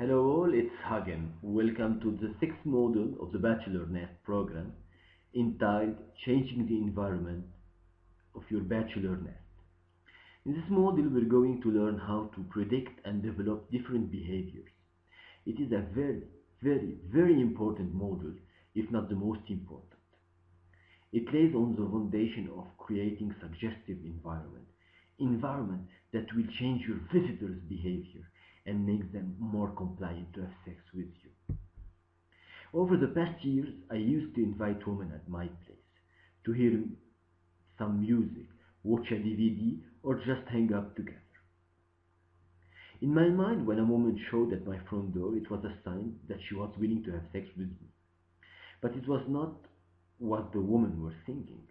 Hello all, it's Hagen. Welcome to the sixth module of the Bachelor Nest program entitled Changing the Environment of Your Bachelor Nest. In this module, we're going to learn how to predict and develop different behaviors. It is a very important module, if not the most important. It lays on the foundation of creating suggestive environment that will change your visitors' behavior and make them more compliant to have sex with you. Over the past years, I used to invite women at my place to hear some music, watch a DVD, or just hang out together. In my mind, when a woman showed at my front door, it was a sign that she was willing to have sex with me. But it was not what the women were thinking.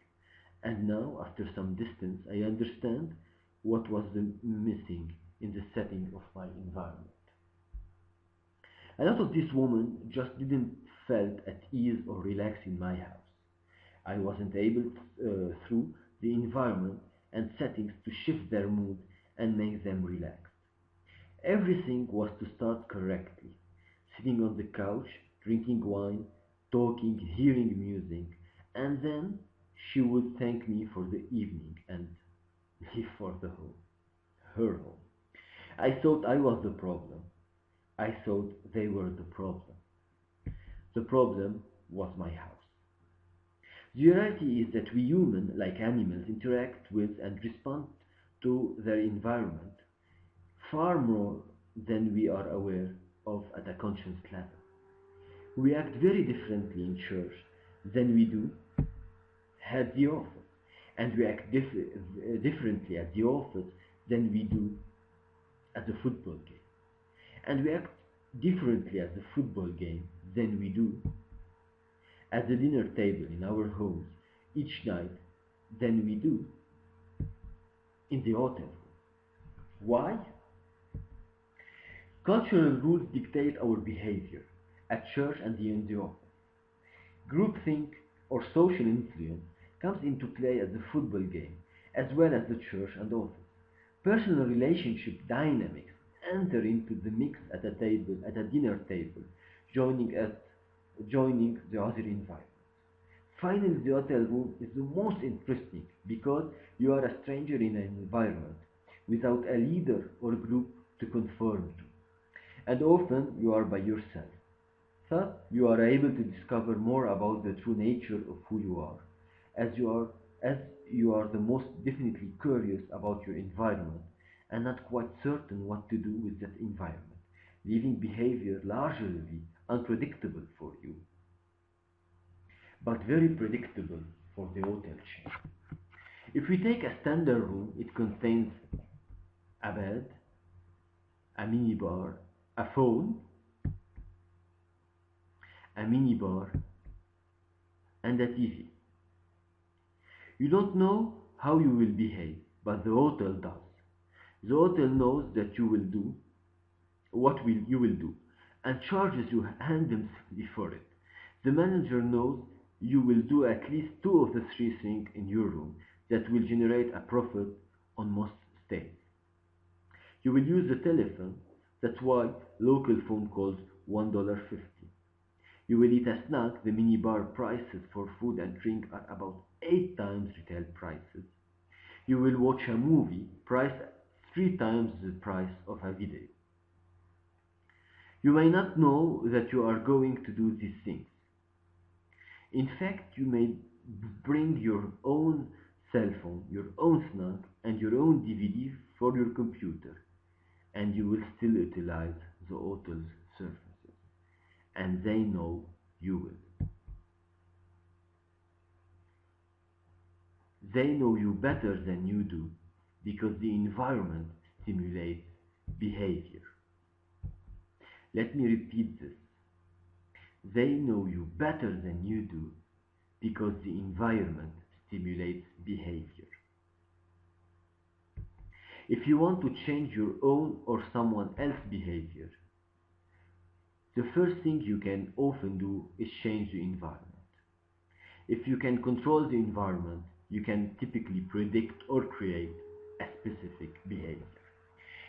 And now, after some distance, I understand what was missing in the setting of my environment. A lot of these women just didn't felt at ease or relaxed in my house. I wasn't able through the environment and settings to shift their mood and make them relaxed. Everything was to start correctly. Sitting on the couch, drinking wine, talking, hearing music, and then she would thank me for the evening and leave for her home. I thought I was the problem. I thought they were the problem. The problem was my house. The reality is that we humans, like animals, interact with and respond to their environment far more than we are aware of at a conscious level. We act very differently in church than we do at the office, and we act differently at the office than we do at the football game, and we act differently at the football game than we do at the dinner table in our homes each night than we do in the hotel room. Why? Cultural rules dictate our behavior at church and in the office. Groupthink or social influence comes into play at the football game as well as the church and office. Personal relationship dynamics enter into the mix at a dinner table, joining the other environment. Finally, the hotel room is the most interesting because you are a stranger in an environment without a leader or group to conform to, and often you are by yourself. Thus, you are able to discover more about the true nature of who you are, as you are the most definitely curious about your environment and not quite certain what to do with that environment, leaving behavior largely unpredictable for you, but very predictable for the hotel chain. If we take a standard room, it contains a bed, a minibar, a phone, a minibar, and a TV. You don't know how you will behave, but the hotel does. The hotel knows that you will do you will do and charges you handsomely for it. The manager knows you will do at least two of the three things in your room that will generate a profit on most stays. You will use the telephone, that's why local phone calls $1.50. You will eat a snack, the minibar prices for food and drink are about 8 times retail prices. You will watch a movie priced 3 times the price of a video. You may not know that you are going to do these things. In fact, you may bring your own cell phone, your own snack, and your own DVD for your computer, and you will still utilize the hotel's services, and they know you will. They know you better than you do because the environment stimulates behavior. Let me repeat this. They know you better than you do because the environment stimulates behavior. If you want to change your own or someone else's behavior, the first thing you can often do is change the environment. If you can control the environment, you can typically predict or create a specific behavior.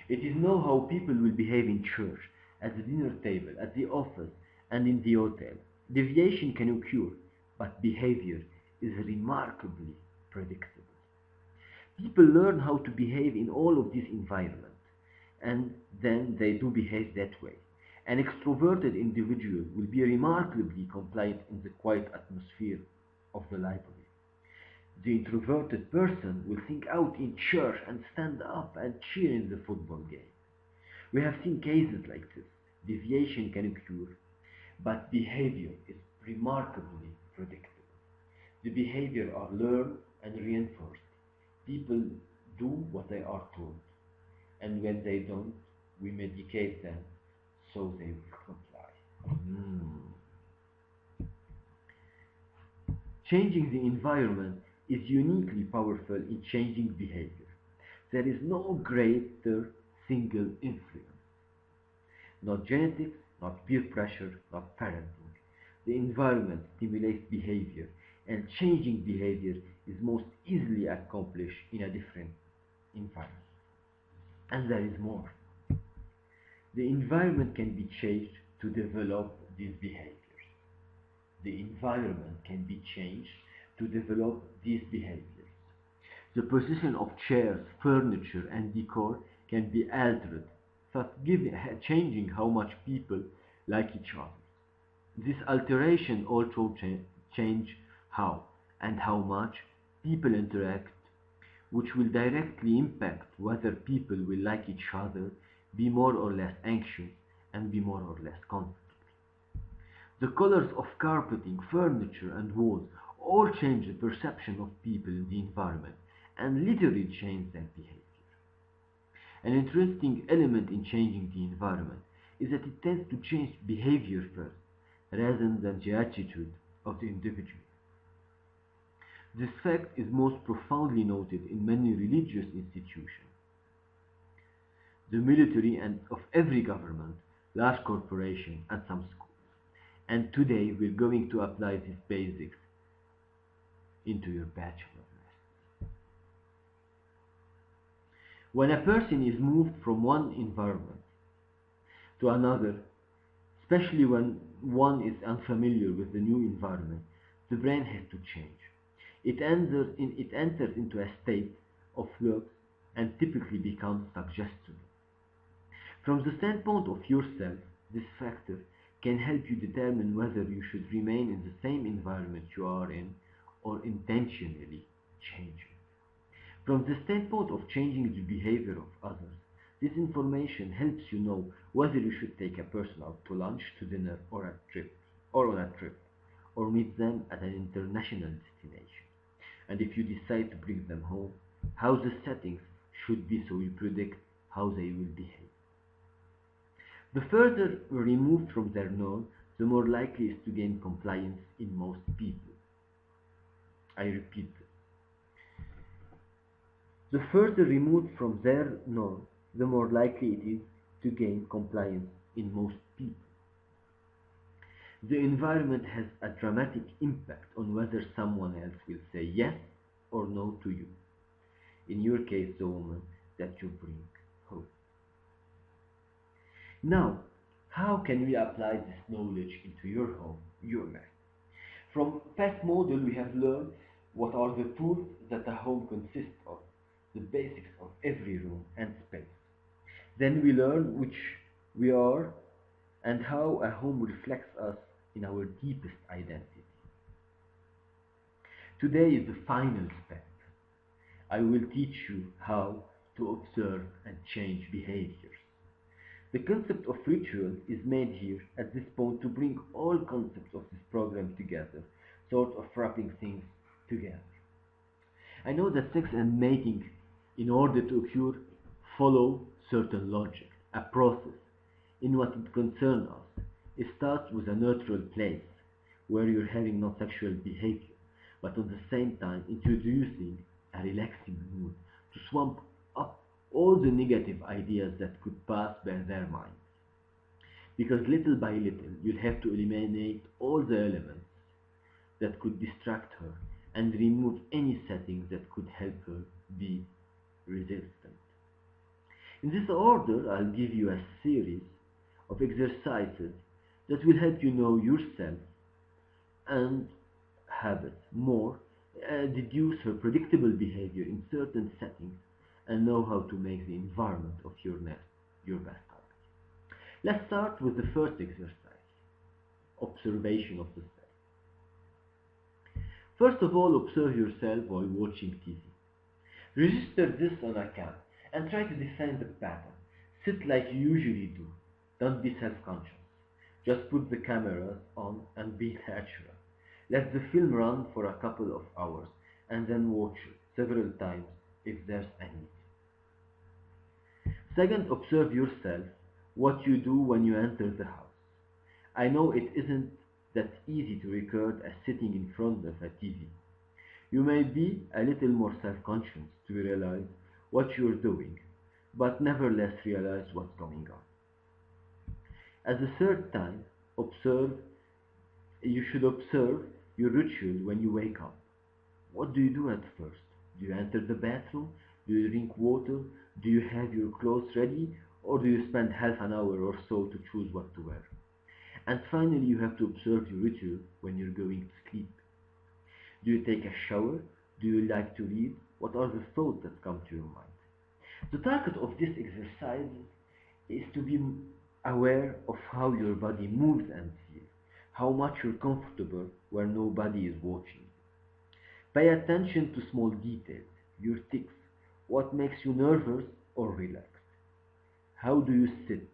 It is know how people will behave in church at the dinner table, at the office, and in the hotel. Deviation can occur, but behavior is remarkably predictable. People learn how to behave in all of these environments, and then they do behave that way. An extroverted individual will be remarkably compliant in the quiet atmosphere of the library. The introverted person will think out in church and stand up and cheer in the football game. We have seen cases like this. Deviation can occur, but behavior is remarkably predictable. The behavior are learned and reinforced. People do what they are told, and when they don't, we medicate them so they will comply. Changing the environment is uniquely powerful in changing behavior. There is no greater single influence. Not genetics, not peer pressure, not parenting. The environment stimulates behavior, and changing behavior is most easily accomplished in a different environment. And there is more. The environment can be changed to develop these behaviors. The environment can be changed to develop these behaviors. The position of chairs, furniture, and decor can be altered, thus changing how much people like each other. This alteration also change how and how much people interact, which will directly impact whether people will like each other, be more or less anxious, and be more or less confident. The colors of carpeting, furniture, and walls all change the perception of people in the environment and literally change their behavior. An interesting element in changing the environment is that it tends to change behavior first, rather than the attitude of the individual. This fact is most profoundly noted in many religious institutions, the military and of every government, large corporation, and some schools. And today we're going to apply these basics into your bachelor nest. When a person is moved from one environment to another, especially when one is unfamiliar with the new environment, the brain has to change. It enters into a state of flux and typically becomes suggestible. From the standpoint of yourself, this factor can help you determine whether you should remain in the same environment you are in or intentionally change it. From the standpoint of changing the behavior of others, this information helps you know whether you should take a person out to lunch, to dinner, or on a trip, or meet them at an international destination. And if you decide to bring them home, how the settings should be so you predict how they will behave. The further removed from their norm, the more likely is to gain compliance in most people. I repeat this. The further removed from their norm, the more likely it is to gain compliance in most people. The environment has a dramatic impact on whether someone else will say yes or no to you. In your case, the woman that you bring home. Now, how can we apply this knowledge into your home, your life? From past model, we have learned what are the tools that a home consists of, the basics of every room and space. Then we learn which we are and how a home reflects us in our deepest identity. Today is the final step. I will teach you how to observe and change behaviors. The concept of ritual is made here at this point to bring all concepts of this program together, sort of wrapping things together. I know that sex and mating, in order to occur, follow certain logic, a process. In what it concerns us, it starts with a neutral place, where you're having no sexual behavior, but at the same time introducing a relaxing mood to swamp up all the negative ideas that could pass by their minds. Because little by little, you'll have to eliminate all the elements that could distract her and remove any settings that could help her be resistant. In this order, I'll give you a series of exercises that will help you know yourself and habits more, deduce her predictable behavior in certain settings, and know how to make the environment of your nest your best habit. Let's start with the first exercise, observation of the self. First of all, observe yourself while watching TV. Register this on a cam and try to define the pattern. Sit like you usually do. Don't be self-conscious. Just put the cameras on and be natural. Let the film run for a couple of hours and then watch it several times if there's a need. Second, observe yourself, what you do when you enter the house. I know it isn't that easy to record as sitting in front of a TV. You may be a little more self-conscious to realize what you're doing, but nevertheless realize what's going on. As a third time, you should observe your ritual when you wake up. What do you do at first? Do you enter the bathroom? Do you drink water? Do you have your clothes ready? Or do you spend half an hour or so to choose what to wear? And finally, you have to observe your ritual when you're going to sleep. Do you take a shower? Do you like to read? What are the thoughts that come to your mind? The target of this exercise is to be aware of how your body moves and feels, how much you're comfortable where nobody is watching. Pay attention to small details, your tics, what makes you nervous or relaxed. How do you sit?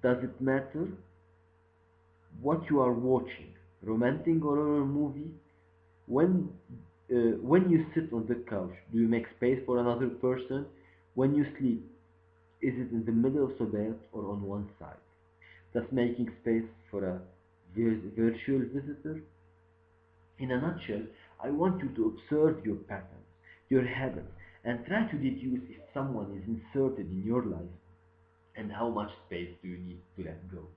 Does it matter what you are watching? Romantic or horror movie? When you sit on the couch, do you make space for another person? When you sleep, is it in the middle of the bed or on one side? Thus making space for a virtual visitor? In a nutshell, I want you to observe your patterns, your habits, and try to deduce if someone is inserted in your life and how much space do you need to let go.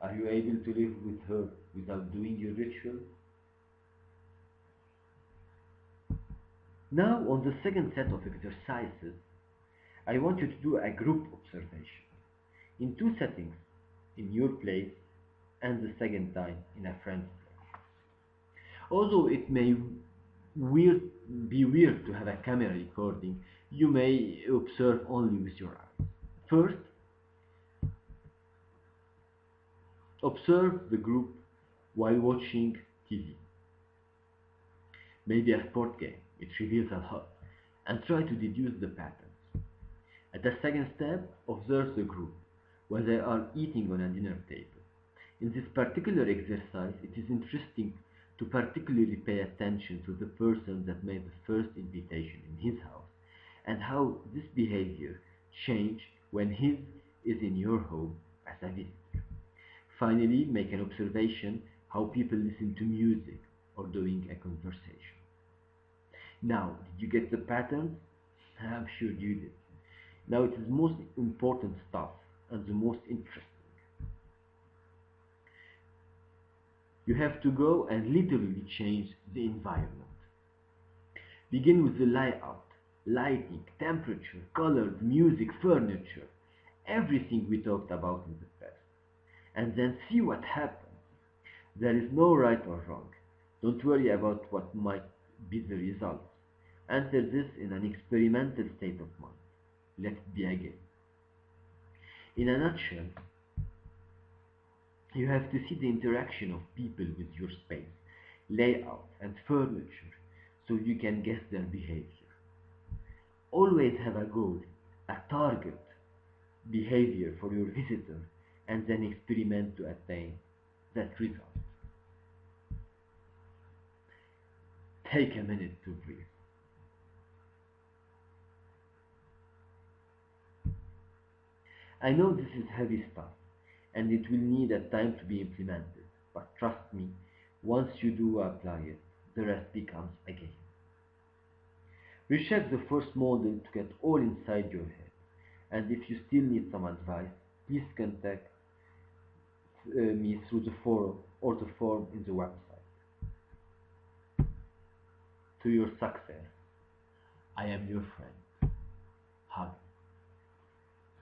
Are you able to live with her without doing your ritual? Now, on the second set of exercises, I want you to do a group observation in two settings, in your place and the second time in a friend's place. Although it may be weird to have a camera recording, you may observe only with your eyes. First, observe the group while watching TV. Maybe a sport game, which reveals a lot, and try to deduce the patterns. At the second step, observe the group while they are eating on a dinner table. In this particular exercise, it is interesting to particularly pay attention to the person that made the first invitation in his house and how this behavior changed when his is in your home as a visitor. Finally, make an observation how people listen to music or during a conversation. Now, did you get the pattern? I'm sure you did. Now it is most important stuff and the most interesting. You have to go and literally change the environment. Begin with the layout, lighting, temperature, colors, music, furniture, everything we talked about in the past. And then see what happens. There is no right or wrong. Don't worry about what might be the results. Answer this in an experimental state of mind. Let it be a game. In a nutshell, you have to see the interaction of people with your space, layout, and furniture so you can guess their behavior. Always have a goal, a target behavior for your visitor, and then experiment to attain that result. Take a minute to breathe. I know this is heavy stuff, and it will need a time to be implemented, but trust me, once you do apply it, the rest becomes a game. Recheck the first model to get all inside your head, and if you still need some advice, please contact me through the forum or the form in the website. To your success, I am your friend. Hug.